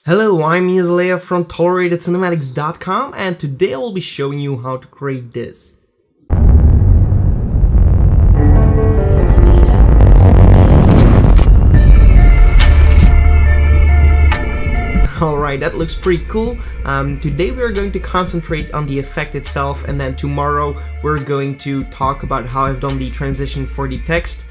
Hello, I'm Leah from ToleratedCinematics.com, and today I will be showing you how to create this. Alright, that looks pretty cool. Today we are going to concentrate on the effect itself, and then tomorrow we're going to talk about how I've done the transition for the text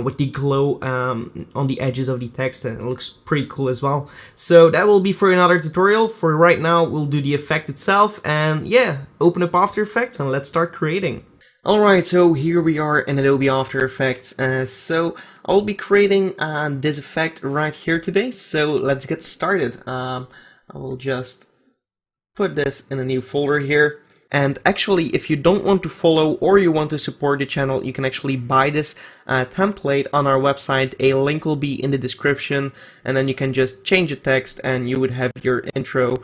with the glow on the edges of the text, and it looks pretty cool as well. So that will be for another tutorial. For right now, we'll do the effect itself, and yeah, open up After Effects and let's start creating. Alright, so here we are in Adobe After Effects. So I'll be creating this effect right here today, so let's get started. I will just put this in a new folder here. And actually, if you don't want to follow or you want to support the channel, you can actually buy this template on our website. A link will be in the description, and then you can just change the text and you would have your intro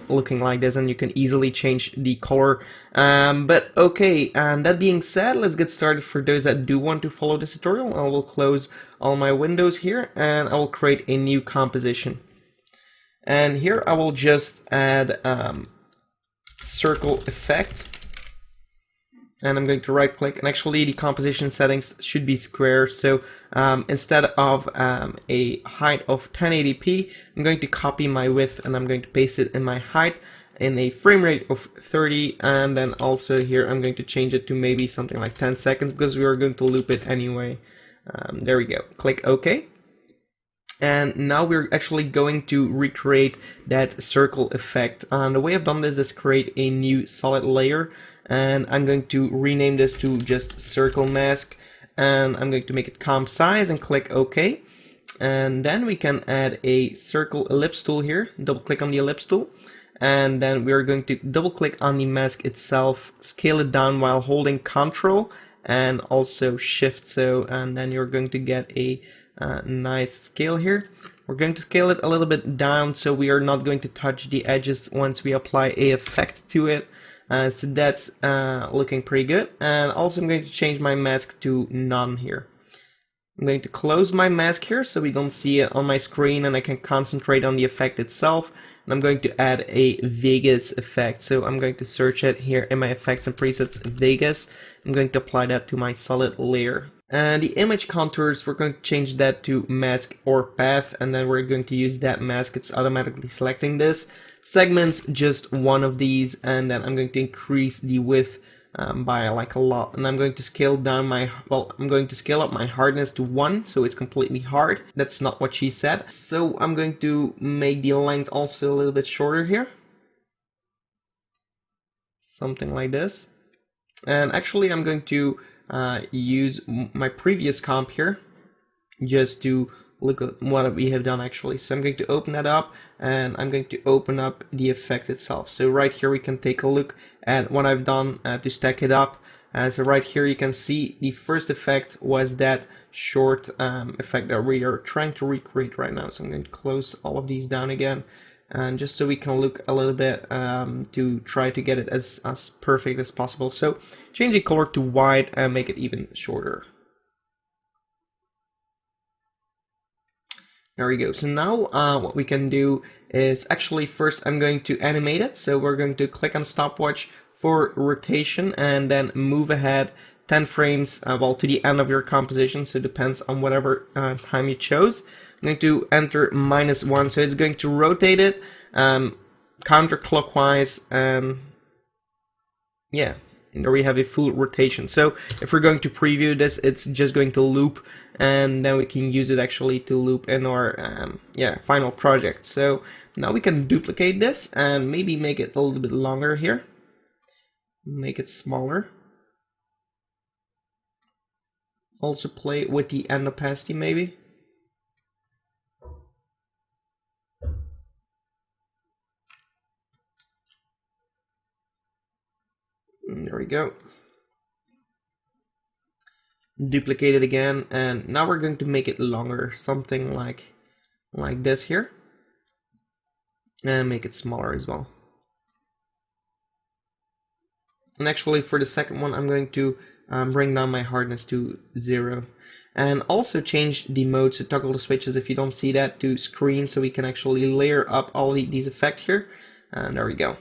looking like this, and you can easily change the color. But okay, and that being said, let's get started. For those that do want to follow this tutorial, I will close all my windows here and I will create a new composition. And here I will just add circle effect, and I'm going to right click, and actually the composition settings should be square. So instead of a height of 1080p, I'm going to copy my width and I'm going to paste it in my height in a frame rate of 30, and then also here I'm going to change it to maybe something like 10 seconds because we are going to loop it anyway. There we go, click OK. And now we're actually going to recreate that circle effect. The way I've done this is create a new solid layer, and I'm going to rename this to just circle mask, and I'm going to make it comp size and click OK. And then we can add a circle ellipse tool here, double click on the ellipse tool, and then we're going to double click on the mask itself, scale it down while holding Ctrl and also Shift. So, and then you're going to get a nice scale here. We're going to scale it a little bit down so we are not going to touch the edges once we apply a effect to it. So that's looking pretty good. And also I'm going to change my mask to none here. I'm going to close my mask here so we don't see it on my screen and I can concentrate on the effect itself. And I'm going to add a Vegas effect. So I'm going to search it here in my effects and presets, Vegas. I'm going to apply that to my solid layer. And the image contours, we're going to change that to mask or path, and then we're going to use that mask. It's automatically selecting this. Segments, just one of these, and then I'm going to increase the width by like a lot, and I'm going to scale down my, I'm going to scale up my hardness to 1, so it's completely hard. That's not what she said. So I'm going to make the length also a little bit shorter here. Something like this. And actually I'm going to use my previous comp here just to look at what we have done actually. So I'm going to open that up and I'm going to open up the effect itself. So right here we can take a look at what I've done to stack it up. So right here you can see the first effect was that short effect that we are trying to recreate right now. So I'm going to close all of these down again, and just so we can look a little bit to try to get it as perfect as possible. So change the color to white and make it even shorter. There we go. So now what we can do is actually first I'm going to animate it. So we're going to click on stopwatch for rotation and then move ahead 10 frames well to the end of your composition, so it depends on whatever time you chose. I'm going to enter -1, so it's going to rotate it counterclockwise, and yeah, there we have a full rotation. So if we're going to preview this, it's just going to loop, and then we can use it actually to loop in our final project. So now we can duplicate this and maybe make it a little bit longer here, make it smaller. Also play with the end opacity maybe. And there we go. Duplicate it again, and now we're going to make it longer, something like this here. and make it smaller as well. And actually for the second one, I'm going to bring down my hardness to 0. And also change the mode, so toggle the switches if you don't see that, to screen, so we can actually layer up all these effects here. And there we go.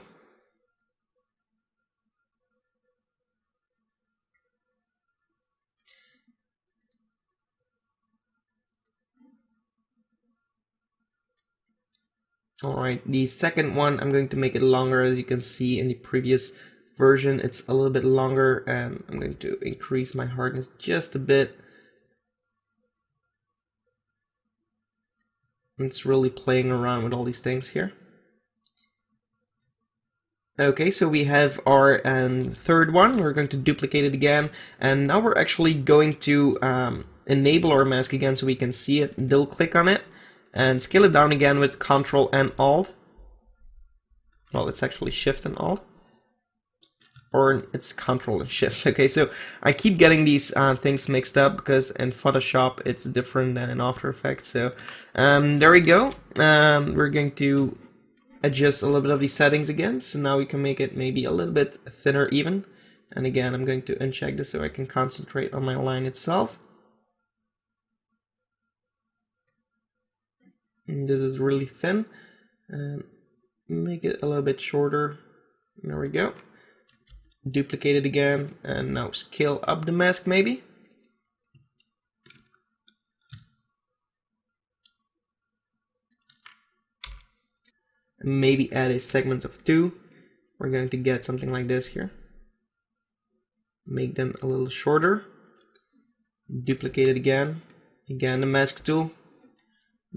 Alright, the second one, I'm going to make it longer. As you can see in the previous version, it's a little bit longer, and I'm going to increase my hardness just a bit. It's really playing around with all these things here. Okay, so we have our third one. We're going to duplicate it again, and now we're actually going to enable our mask again so we can see it. Double click on it and scale it down again with Ctrl and Alt. Well, it's actually Shift and Alt. Or it's Ctrl and Shift. Okay, so I keep getting these things mixed up because in Photoshop it's different than in After Effects. So there we go. We're going to adjust a little bit of these settings again. So now we can make it maybe a little bit thinner even. And again, I'm going to uncheck this so I can concentrate on my line itself. And this is really thin. And make it a little bit shorter. There we go. Duplicate it again, and now scale up the mask maybe. And maybe add a segment of 2. We're going to get something like this here. Make them a little shorter. Duplicate it again. Again, the mask tool.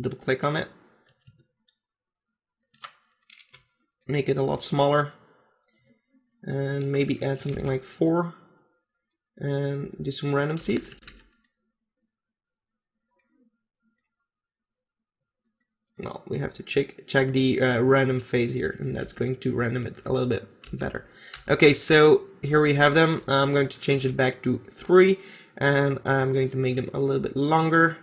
Double click on it. Make it a lot smaller. And maybe add something like 4 and do some random seeds. Well, we have to check the random phase here, and that's going to random it a little bit better. Okay, so here we have them. I'm going to change it back to 3, and I'm going to make them a little bit longer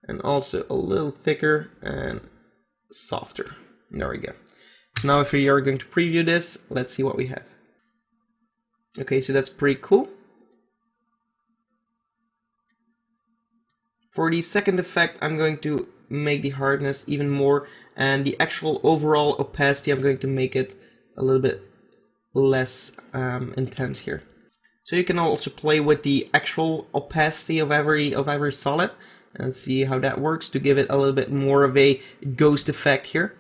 and also a little thicker and softer. There we go. So now if we are going to preview this, let's see what we have. Okay, so that's pretty cool. For the second effect, I'm going to make the hardness even more, and the actual overall opacity, I'm going to make it a little bit less intense here. So you can also play with the actual opacity of every solid and see how that works to give it a little bit more of a ghost effect here.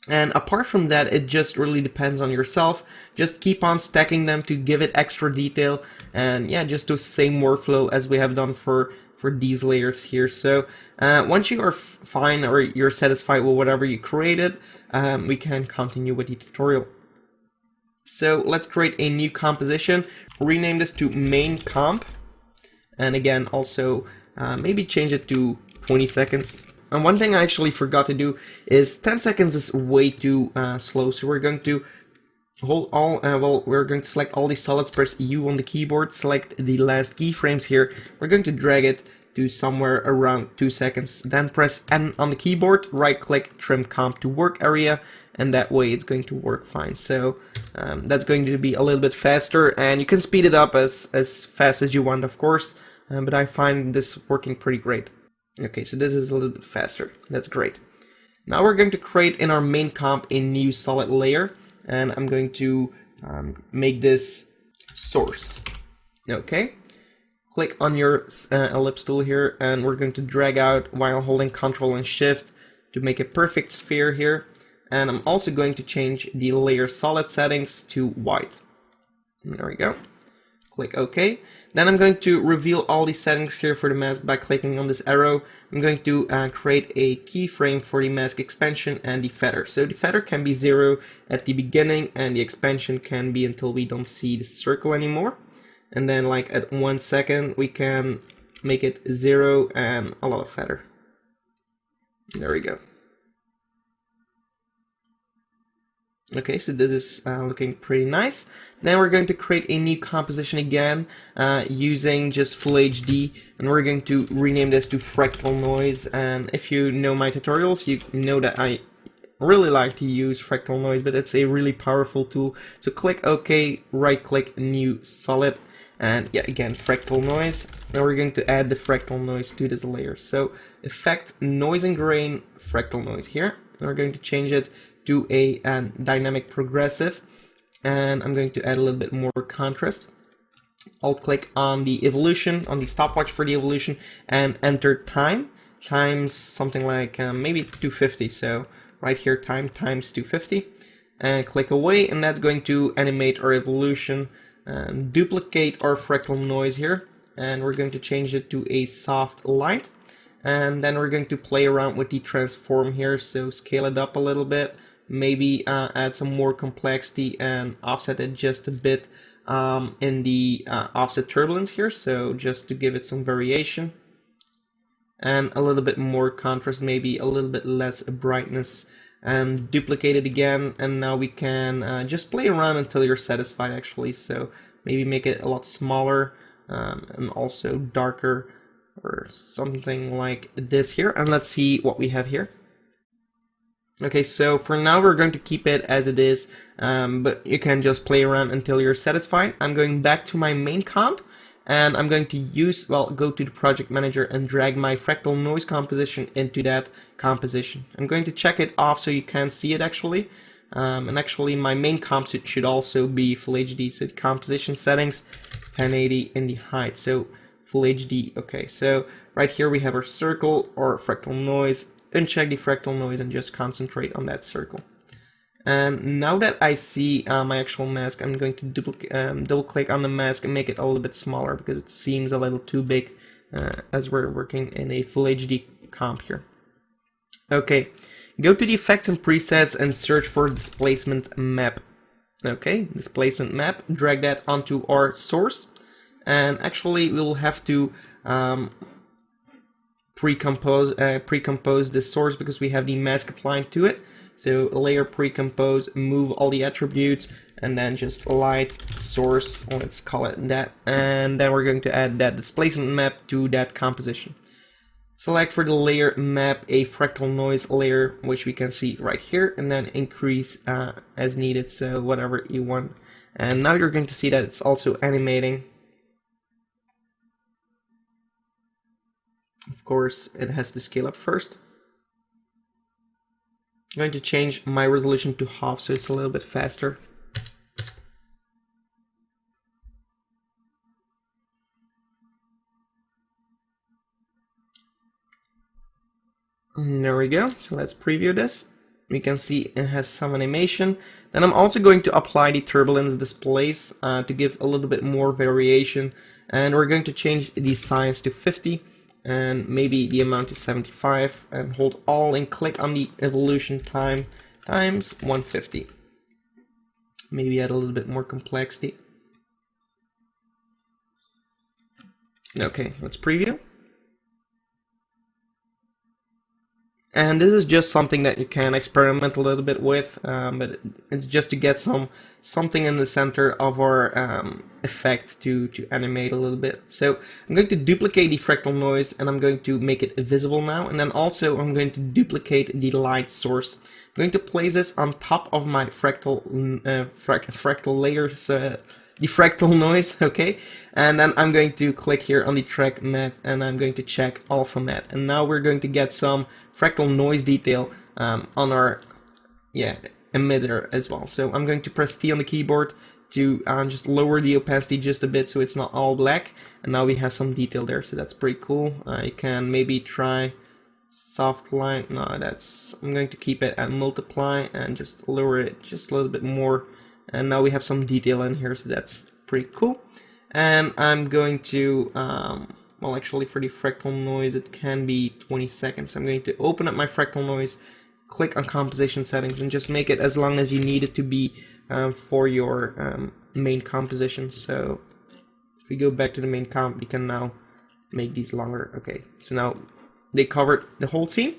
And apart from that, it just really depends on yourself. Just keep on stacking them to give it extra detail, and yeah, just the same workflow as we have done for these layers here. So once you are fine or you're satisfied with whatever you created, we can continue with the tutorial. So let's create a new composition, rename this to main comp, and again also maybe change it to 20 seconds. And one thing I actually forgot to do is 10 seconds is way too slow, so we're going to hold all, we're going to select all these solids, press U on the keyboard, select the last keyframes here, we're going to drag it to somewhere around 2 seconds, then press N on the keyboard, right click, trim comp to work area, and that way it's going to work fine. So that's going to be a little bit faster, and you can speed it up as fast as you want, of course, but I find this working pretty great. Okay, so this is a little bit faster. That's great. Now we're going to create in our main comp a new solid layer, and I'm going to make this source. Okay, click on your ellipse tool here, and we're going to drag out while holding Ctrl and Shift to make a perfect sphere here. And I'm also going to change the layer solid settings to white. There we go. Click OK. Then I'm going to reveal all these settings here for the mask by clicking on this arrow. I'm going to create a keyframe for the mask expansion and the feather. So the feather can be 0 at the beginning, and the expansion can be until we don't see the circle anymore. And then like at 1 second, we can make it 0 and a lot of feather. There we go. Okay, so this is looking pretty nice. Then we're going to create a new composition again using just Full HD, and we're going to rename this to Fractal Noise. And if you know my tutorials, you know that I really like to use fractal noise, but it's a really powerful tool. So click OK, right click new solid, and yeah, again, fractal noise. Now we're going to add the fractal noise to this layer. So effect noise and grain fractal noise here. And we're going to change it to a dynamic progressive, and I'm going to add a little bit more contrast. Alt click on the evolution, on the stopwatch for the evolution, and enter time times something like maybe 250. So right here, time times 250, and click away, and that's going to animate our evolution. Duplicate our fractal noise here, and we're going to change it to a soft light, and then we're going to play around with the transform here. So scale it up a little bit, maybe add some more complexity and offset it just a bit in the offset turbulence here, so just to give it some variation, and a little bit more contrast, maybe a little bit less brightness, and duplicate it again. And now we can just play around until you're satisfied actually. So maybe make it a lot smaller and also darker or something like this here, and let's see what we have here. Okay, so for now we're going to keep it as it is, but you can just play around until you're satisfied. I'm going back to my main comp, and I'm going to use, well, go to the project manager and drag my fractal noise composition into that composition. I'm going to check it off so you can see it actually. And actually my main comp should also be full HD, so the composition settings 1080 in the height, so full HD. Okay, so right here we have our circle or fractal noise. Uncheck the fractal noise and just concentrate on that circle. And now that I see my actual mask, I'm going to double click on the mask and make it a little bit smaller because it seems a little too big as we're working in a full HD comp here. Okay, go to the effects and presets and search for displacement map. Okay, displacement map, drag that onto our source, and actually we'll have to pre-compose this source because we have the mask applied to it. So layer pre-compose, move all the attributes, and then just light source, let's call it that, and then we're going to add that displacement map to that composition. Select for the layer map a fractal noise layer, which we can see right here, and then increase as needed, so whatever you want. And now you're going to see that it's also animating. Of course, it has to scale up first. I'm going to change my resolution to half so it's a little bit faster. And there we go. So let's preview this. We can see it has some animation. Then I'm also going to apply the turbulence displays to give a little bit more variation. And we're going to change the size to 50. And maybe the amount is 75, and hold Alt and click on the evolution time times 150. Maybe add a little bit more complexity. Okay, let's preview. And this is just something that you can experiment a little bit with, but it's just to get something in the center of our effect to animate a little bit. So I'm going to duplicate the fractal noise, and I'm going to make it visible now. And then also I'm going to duplicate the light source. I'm going to place this on top of my fractal layers, the fractal noise, okay? And then I'm going to click here on the track matte, and I'm going to check alpha matte. And now we're going to get some fractal noise detail on our emitter as well. So I'm going to press T on the keyboard to just lower the opacity just a bit so it's not all black. And now we have some detail there, so that's pretty cool. You can maybe try soft line. No, I'm going to keep it at multiply and just lower it just a little bit more. And now we have some detail in here, so that's pretty cool. And I'm going to, well, actually for the fractal noise, it can be 20 seconds. I'm going to open up my fractal noise, click on composition settings, and just make it as long as you need it to be for your main composition. So if we go back to the main comp, you can now make these longer. Okay, so now they covered the whole scene.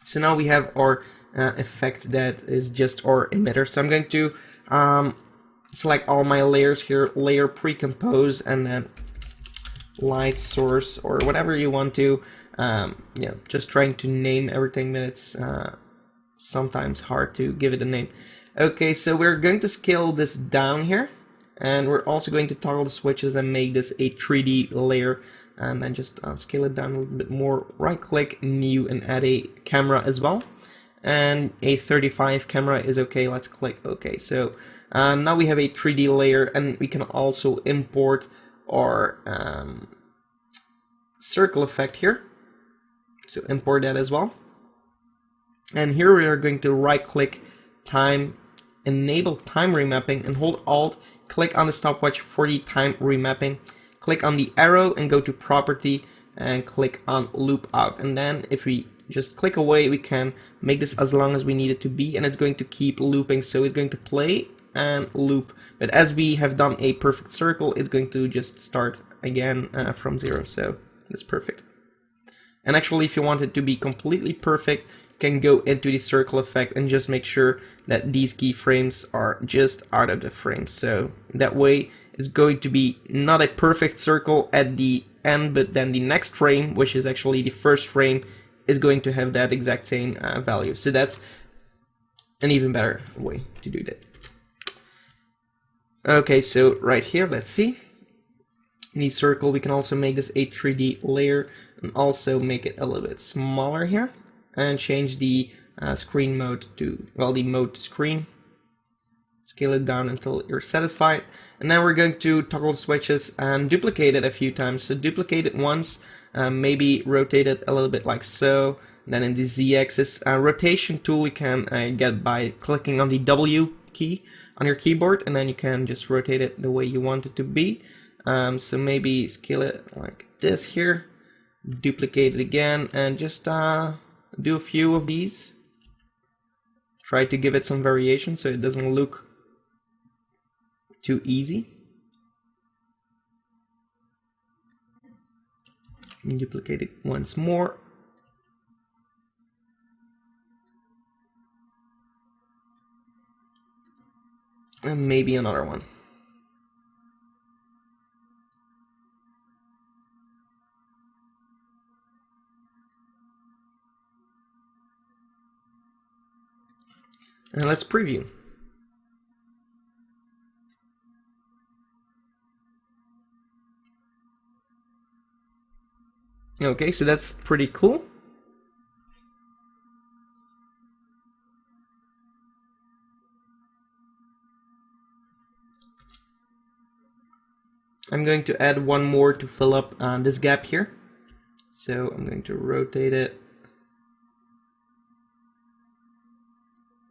So now we have our effect that is just our emitter. So I'm going to select all my layers here, layer pre-compose, and then light source or whatever you want to. Just trying to name everything that it's sometimes hard to give it a name. Okay, so we're going to scale this down here, and we're also going to toggle the switches and make this a 3D layer, and then just scale it down a little bit more. Right click, new, and add a camera as well, and a 35 camera is okay. Let's click OK. So now we have a 3D layer, and we can also import our circle effect here. So import that as well. And here we are going to right click, time, enable time remapping, and hold Alt, click on the stopwatch for the time remapping, click on the arrow and go to property and click on loop out. And then if we just click away, we can make this as long as we need it to be, and it's going to keep looping. So it's going to play and loop, but as we have done a perfect circle, it's going to just start again from 0. So that's perfect. And actually, if you want it to be completely perfect, you can go into the circle effect and just make sure that these keyframes are just out of the frame. So that way it's going to be not a perfect circle at the end, but then the next frame, which is actually the first frame, is going to have that exact same value. So that's an even better way to do that. Okay, so right here, let's see. The circle, we can also make this a 3D layer and also make it a little bit smaller here and change the screen mode to, well, the mode to screen. Scale it down until you're satisfied. And then we're going to toggle the switches and duplicate it a few times. So duplicate it once, maybe rotate it a little bit like so. And then in the Z-axis rotation tool, you can get by clicking on the W key on your keyboard, and then you can just rotate it the way you want it to be. So maybe scale it like this here, duplicate it again, and just do a few of these. Try to give it some variation so it doesn't look too easy. And duplicate it once more. And maybe another one. And let's preview. Okay, so that's pretty cool. I'm going to add one more to fill up this gap here. So I'm going to rotate it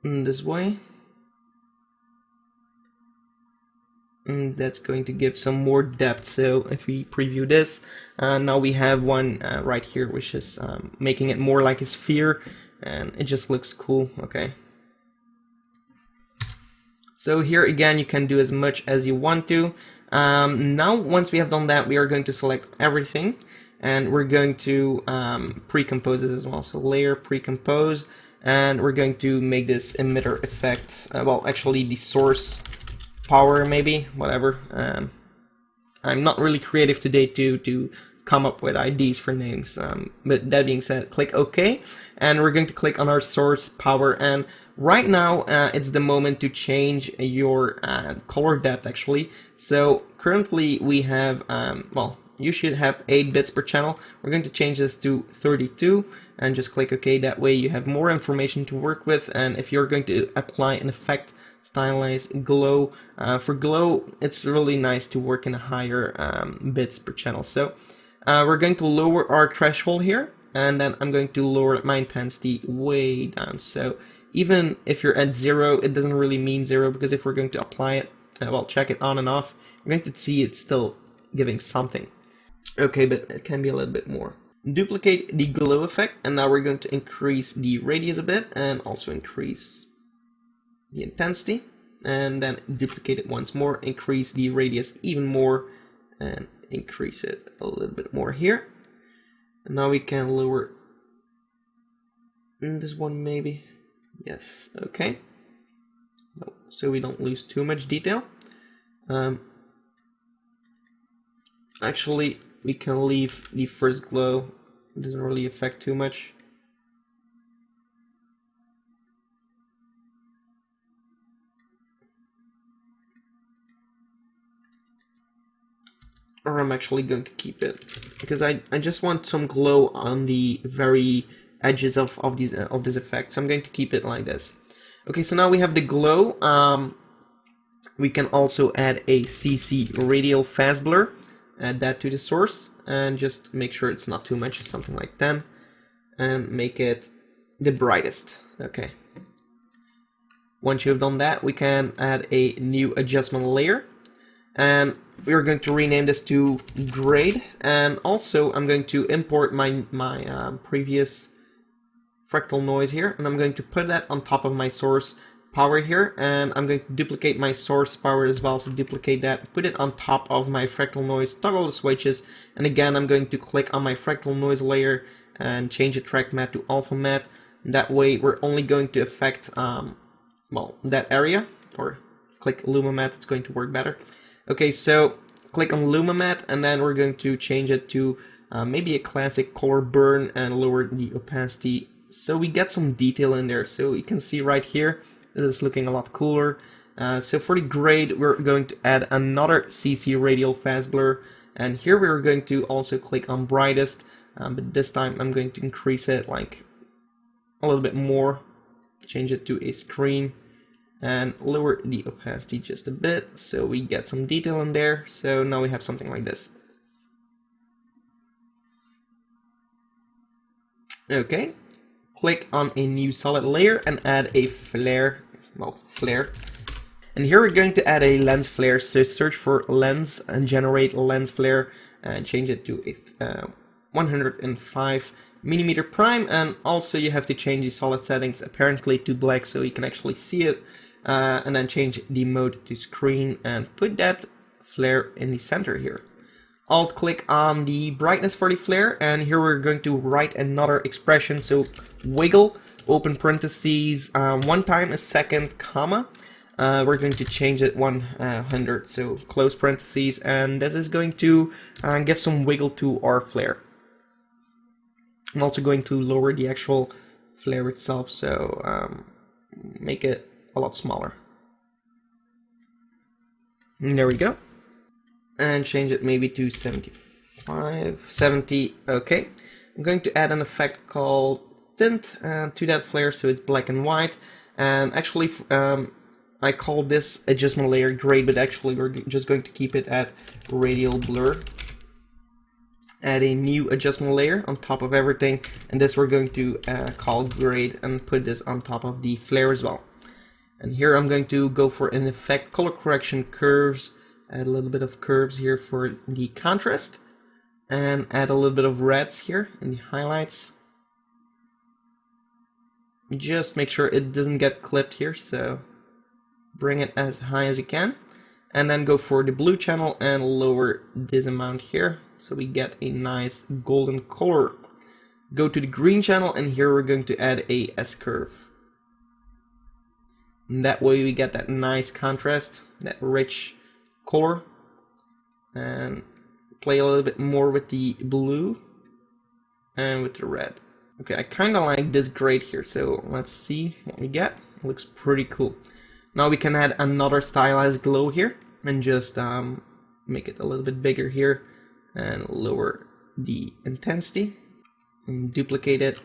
in this way. And that's going to give some more depth. So if we preview this, now we have one right here, which is making it more like a sphere, and it just looks cool. Okay. So here again, you can do as much as you want to. Now, once we have done that, we are going to select everything, and we're going to pre-compose this as well. So layer, pre-compose, and we're going to make this emitter effect. Well, actually the source power, maybe, whatever. I'm not really creative today to come up with ideas for names. But that being said, click OK, and we're going to click on our source power. And right now, it's the moment to change your color depth, actually. So currently we have, well, you should have 8 bits per channel. We're going to change this to 32 and just click OK. That way you have more information to work with. And if you're going to apply an effect, stylize glow, for glow, it's really nice to work in a higher bits per channel. So we're going to lower our threshold here, and then I'm going to lower my intensity way down. So even if you're at 0, it doesn't really mean 0, because if we're going to apply it, well, check it on and off, you're going to see it's still giving something. Okay, but it can be a little bit more. Duplicate the glow effect, and now we're going to increase the radius a bit and also increase the intensity, and then duplicate it once more, increase the radius even more, and increase it a little bit more here. And now we can lower this one, maybe. Yes, okay. So we don't lose too much detail. Actually, we can leave the first glow. It doesn't really affect too much. or I'm actually going to keep it because I just want some glow on the very edges of this effect. So I'm going to keep it like this. Okay, so now we have the glow. We can also add a CC radial fast blur. Add that to the source and just make sure it's not too much, something like 10, and make it the brightest. Okay. Once you've done that, we can add a new adjustment layer, and we're going to rename this to grade. And also I'm going to import my previous fractal noise here, and I'm going to put that on top of my source power here, and I'm going to duplicate my source power as well. So duplicate that, put it on top of my fractal noise, toggle the switches, and again I'm going to click on my fractal noise layer and change the track matte to alpha matte. That way we're only going to affect well, that area, or click Luma Matte, it's going to work better. Okay, so click on Luma Matte, and then we're going to change it to maybe a classic color burn and lower the opacity so we get some detail in there. So you can see right here, this is looking a lot cooler. So for the grade, we're going to add another CC radial fast blur, and here we're going to also click on brightest, but this time I'm going to increase it like a little bit more, change it to a screen, and lower the opacity just a bit so we get some detail in there. So now we have something like this. Okay, click on a new solid layer and add a flare. And here we're going to add a lens flare. So search for lens and generate lens flare and change it to a 105 millimeter prime. And also you have to change the solid settings apparently to black so you can actually see it. And then change the mode to screen and put that flare in the center here. Alt click on the brightness for the flare, and here we're going to write another expression. So wiggle, open parentheses, 1 time a second, comma. We're going to change it 100, so close parentheses, and this is going to give some wiggle to our flare. I'm also going to lower the actual flare itself, so make it a lot smaller. And there we go. And change it maybe to 75, 70, okay. I'm going to add an effect called tint to that flare so it's black and white. And actually I call this adjustment layer grade, but actually we're just going to keep it at radial blur. Add a new adjustment layer on top of everything, and this we're going to call grade and put this on top of the flare as well. And here I'm going to go for an effect color correction curves, add a little bit of curves here for the contrast, and add a little bit of reds here in the highlights. Just make sure it doesn't get clipped here, so bring it as high as you can. And then go for the blue channel and lower this amount here so we get a nice golden color. Go to the green channel, and here we're going to add a S-curve. And that way we get that nice contrast, that rich color. And play a little bit more with the blue and with the red. Okay, I kind of like this grade here, so let's see what we get. It looks pretty cool. Now we can add another stylized glow here and just make it a little bit bigger here and lower the intensity and duplicate it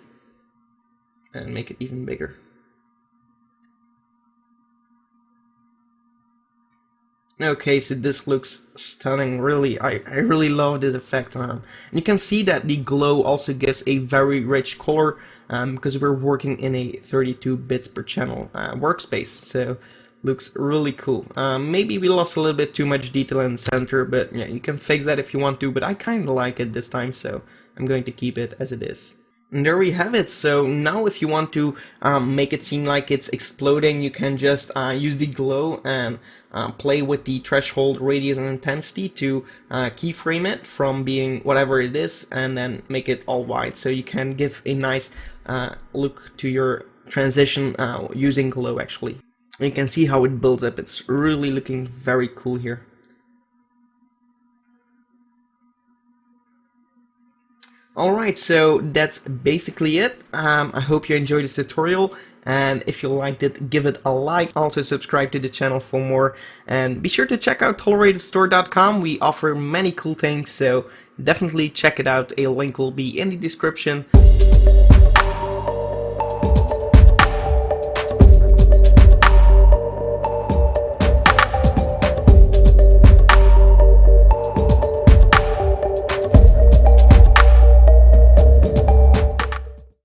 and make it even bigger. Okay, so this looks stunning, really. I really love this effect. And you can see that the glow also gives a very rich color because we're working in a 32 bits per channel workspace, so looks really cool. Maybe we lost a little bit too much detail in the center, but yeah, you can fix that if you want to, but I kind of like it this time, so I'm going to keep it as it is. And there we have it. So now if you want to make it seem like it's exploding, you can just use the glow and play with the threshold, radius, and intensity to keyframe it from being whatever it is and then make it all white. So you can give a nice look to your transition using glow actually. You can see how it builds up. It's really looking very cool here. Alright, so that's basically it. I hope you enjoyed this tutorial, and if you liked it, give it a like. Also subscribe to the channel for more, and be sure to check out toleratedstore.com. We offer many cool things, so definitely check it out. A link will be in the description.